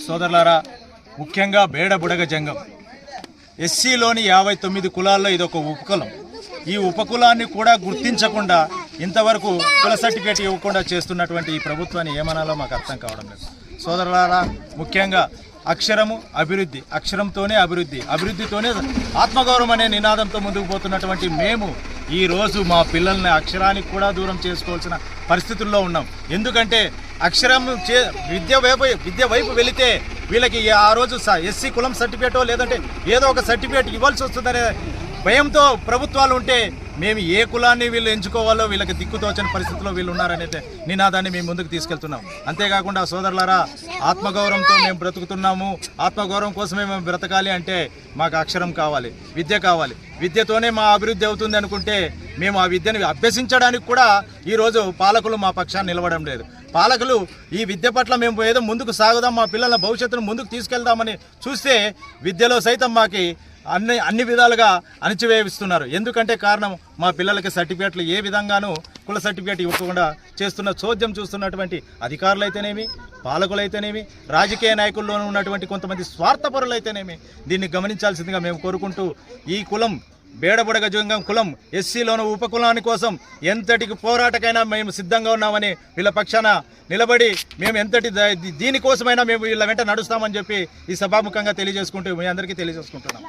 సోదరులారా, ముఖ్యంగా బేడ బుడగ జంగం ఎస్సీలోని 59 కులాల్లో ఇదొక ఉపకులం. ఈ ఉపకులాన్ని కూడా గుర్తించకుండా ఇంతవరకు కుల సర్టిఫికేట్ ఇవ్వకుండా చేస్తున్నటువంటి ఈ ప్రభుత్వాన్ని ఏమనాలో మాకు అర్థం కావడం లేదు. సోదరులారా, ముఖ్యంగా అక్షరము అభివృద్ధి, అక్షరంతోనే అభివృద్ధి, అభివృద్ధితోనే ఆత్మగౌరవం అనే నినాదంతో ముందుకు పోతున్నటువంటి మేము ఈరోజు మా పిల్లల్ని అక్షరానికి కూడా దూరం చేసుకోవాల్సిన పరిస్థితుల్లో ఉన్నాం. ఎందుకంటే అక్షరం విద్య వైపు వెళితే వీళ్ళకి ఆ రోజు ఎస్సీ కులం సర్టిఫికేటో లేదంటే ఏదో ఒక సర్టిఫికేట్ ఇవ్వాల్సి వస్తుందనే భయంతో ప్రభుత్వాలు ఉంటే మేము ఏ కులాన్ని వీళ్ళు ఎంచుకోవాలో వీళ్ళకి దిక్కుతోచని పరిస్థితిలో వీళ్ళు ఉన్నారనే నినాదాన్ని మేము ముందుకు తీసుకెళ్తున్నాం. అంతేకాకుండా సోదరులారా, ఆత్మగౌరవంతో మేము బ్రతుకుతున్నాము. ఆత్మగౌరవం కోసమే మేము బ్రతకాలి అంటే మాకు అక్షరం కావాలి, విద్య కావాలి. విద్యతోనే మా అభివృద్ధి అవుతుంది అనుకుంటే మేము ఆ విద్యను అభ్యసించడానికి కూడా ఈరోజు పాలకులు మా పక్షాన్ని నిలవడం లేదు. పాలకులు ఈ విద్య పట్ల మేము ఏదో ముందుకు సాగుదాం, మా పిల్లల భవిష్యత్తును ముందుకు తీసుకెళ్దామని చూస్తే విద్యలో సైతం మాకి అన్ని విధాలుగా అణచివేయిస్తున్నారు. ఎందుకంటే కారణం మా పిల్లలకి సర్టిఫికేట్లు ఏ విధంగానూ కుల సర్టిఫికేట్ ఇవ్వకుండా చేస్తున్న చోద్యం చూస్తున్నటువంటి అధికారులైతేనేమి, పాలకులైతేనేమి, రాజకీయ నాయకుల్లోనూ ఉన్నటువంటి కొంతమంది స్వార్థపరులైతేనేమి దీన్ని గమనించాల్సిందిగా మేము కోరుకుంటూ, ఈ కులం బేడబుడగ జంగం కులం ఎస్సీలోని ఉపకులాని కోసం ఎంతటికి పోరాటకైనా మేము సిద్ధంగా ఉన్నామని వీళ్ళ పక్షాన నిలబడి మేము ఎంతటి దీనికోసమైనా మేము వీళ్ళ వెంట నడుస్తామని చెప్పి ఈ సభాముఖంగా తెలియజేసుకుంటూ మీ అందరికీ తెలియజేసుకుంటున్నాం.